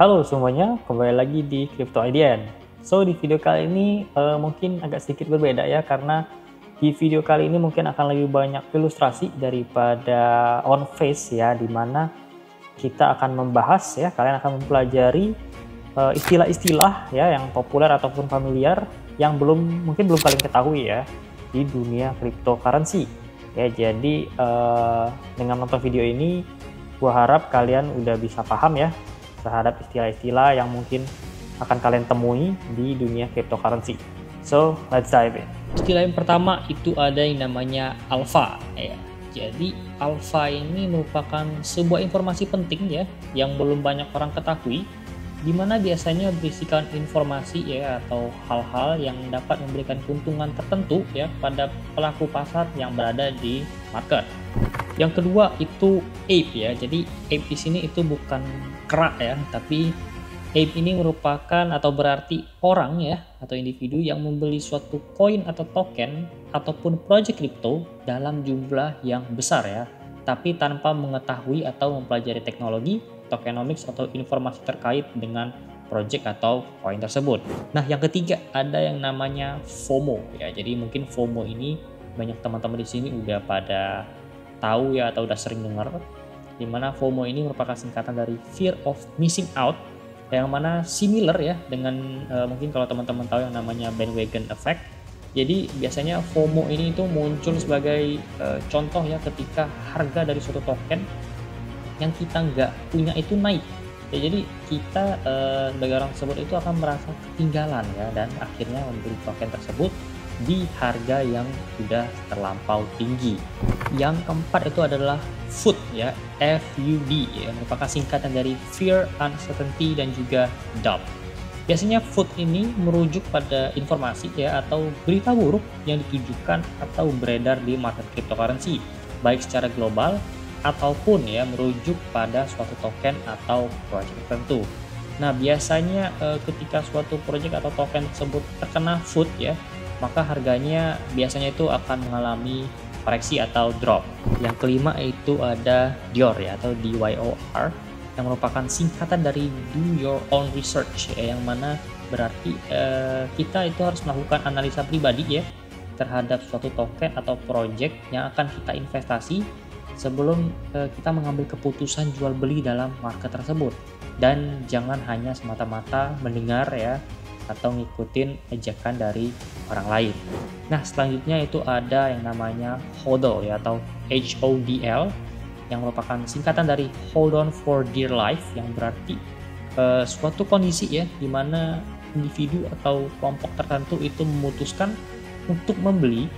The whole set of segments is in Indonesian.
Halo semuanya, kembali lagi di Crypto IDN. So di video kali ini mungkin agak sedikit berbeda ya, karena di video kali ini mungkin akan lebih banyak ilustrasi daripada on face ya, dimana kita akan membahas ya, kalian akan mempelajari istilah-istilah ya yang populer ataupun familiar yang mungkin belum kalian ketahui ya di dunia cryptocurrency. Ya, jadi dengan nonton video ini, gua harap kalian udah bisa paham ya terhadap istilah-istilah yang mungkin akan kalian temui di dunia cryptocurrency. So, let's dive in. Istilah yang pertama itu ada yang namanya alpha ya. Jadi alpha ini merupakan sebuah informasi penting ya yang belum banyak orang ketahui, di mana biasanya berisikan informasi ya atau hal-hal yang dapat memberikan keuntungan tertentu ya pada pelaku pasar yang berada di market. Yang kedua itu ape ya. Jadi ape di sini itu bukan kera ya, tapi ape ini merupakan atau berarti orang ya atau individu yang membeli suatu koin atau token ataupun project crypto dalam jumlah yang besar ya, tapi tanpa mengetahui atau mempelajari teknologi, tokenomics atau informasi terkait dengan project atau koin tersebut. Nah, yang ketiga ada yang namanya FOMO ya. Jadi mungkin FOMO ini banyak teman-teman di sini udah pada tahu ya atau udah sering dengar, dimana FOMO ini merupakan singkatan dari Fear of Missing Out, yang mana similar ya dengan mungkin kalau teman-teman tahu yang namanya bandwagon effect. Jadi biasanya FOMO ini itu muncul sebagai contoh ya ketika harga dari suatu token yang kita nggak punya itu naik ya, jadi kita sebagai orang tersebut itu akan merasa ketinggalan ya, dan akhirnya membeli token tersebut di harga yang sudah terlampau tinggi. Yang keempat itu adalah FUD ya, FUD ya, merupakan singkatan dari Fear, Uncertainty dan juga Doubt. Biasanya FUD ini merujuk pada informasi ya atau berita buruk yang ditujukan atau beredar di market cryptocurrency, baik secara global ataupun ya merujuk pada suatu token atau project tertentu. Nah, biasanya ketika suatu project atau token tersebut terkena FUD ya, maka harganya biasanya itu akan mengalami koreksi atau drop. Yang kelima itu ada DYOR ya atau DYOR, yang merupakan singkatan dari Do Your Own Research ya, yang mana berarti kita itu harus melakukan analisa pribadi ya terhadap suatu token atau project yang akan kita investasi sebelum kita mengambil keputusan jual beli dalam market tersebut, dan jangan hanya semata-mata mendengar ya atau ngikutin ajakan dari orang lain. Nah, selanjutnya itu ada yang namanya HODL ya atau HODL, yang merupakan singkatan dari Hold On For Dear Life, yang berarti suatu kondisi ya di mana individu atau kelompok tertentu itu memutuskan untuk membeli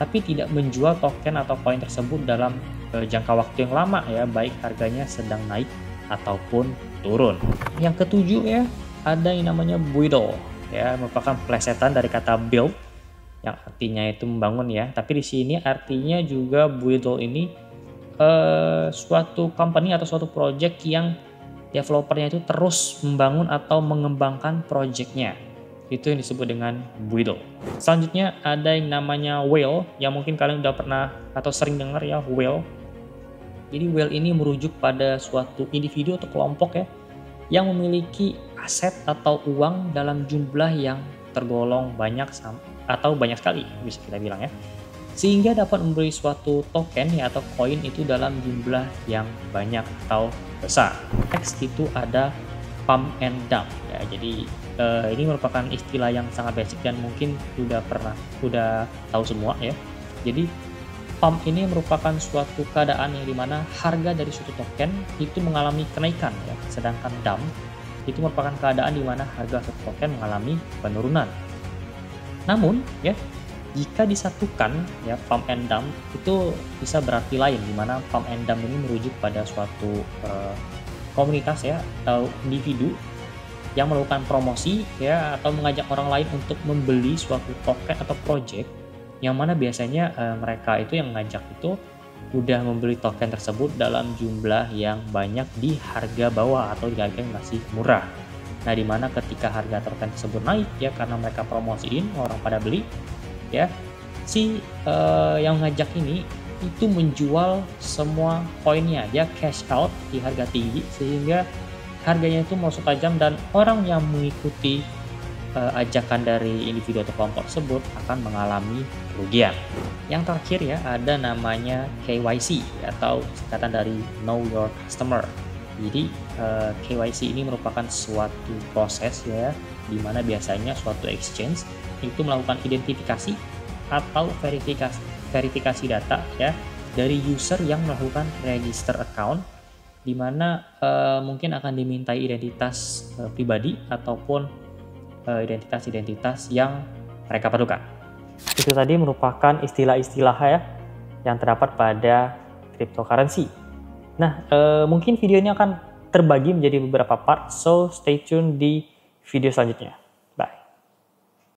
tapi tidak menjual token atau koin tersebut dalam jangka waktu yang lama ya, baik harganya sedang naik ataupun turun. Yang ketujuh ya, ada yang namanya BUIDL ya, merupakan plesetan dari kata build yang artinya itu membangun ya, tapi di sini artinya juga BUIDL ini suatu company atau suatu project yang developernya itu terus membangun atau mengembangkan projectnya. Itu yang disebut dengan BUIDL. Selanjutnya ada yang namanya whale, yang mungkin kalian udah pernah atau sering dengar ya, whale. Jadi whale ini merujuk pada suatu individu atau kelompok ya yang memiliki aset atau uang dalam jumlah yang tergolong banyak atau banyak sekali bisa kita bilang ya, sehingga dapat membeli suatu token ya atau koin itu dalam jumlah yang banyak atau besar. Next itu ada pump and dump ya. Jadi ini merupakan istilah yang sangat basic dan mungkin udah tahu semua ya. Jadi pump ini merupakan suatu keadaan yang dimana harga dari suatu token itu mengalami kenaikan ya, sedangkan dump itu merupakan keadaan dimana harga suatu token mengalami penurunan. Namun ya, jika disatukan ya pump and dump itu bisa berarti lain, dimana pump and dump ini merujuk pada suatu komunitas ya atau individu yang melakukan promosi ya atau mengajak orang lain untuk membeli suatu token atau project, yang mana biasanya mereka itu yang mengajak itu udah membeli token tersebut dalam jumlah yang banyak di harga bawah atau di harga yang masih murah. Nah, dimana ketika harga token tersebut naik ya karena mereka promosiin, orang pada beli ya, si yang ngajak ini itu menjual semua koinnya, dia cash out di harga tinggi, sehingga harganya itu merosot tajam dan orang yang mengikuti ajakan dari individu atau kelompok tersebut akan mengalami kerugian. Yang terakhir ya, ada namanya KYC atau singkatan dari Know Your Customer. Jadi KYC ini merupakan suatu proses ya, di mana biasanya suatu exchange itu melakukan identifikasi atau verifikasi data ya dari user yang melakukan register account, di mana mungkin akan dimintai identitas pribadi ataupun identitas-identitas yang mereka perlukan. Itu tadi merupakan istilah-istilah ya yang terdapat pada cryptocurrency. Nah, mungkin video ini akan terbagi menjadi beberapa part, so stay tune di video selanjutnya.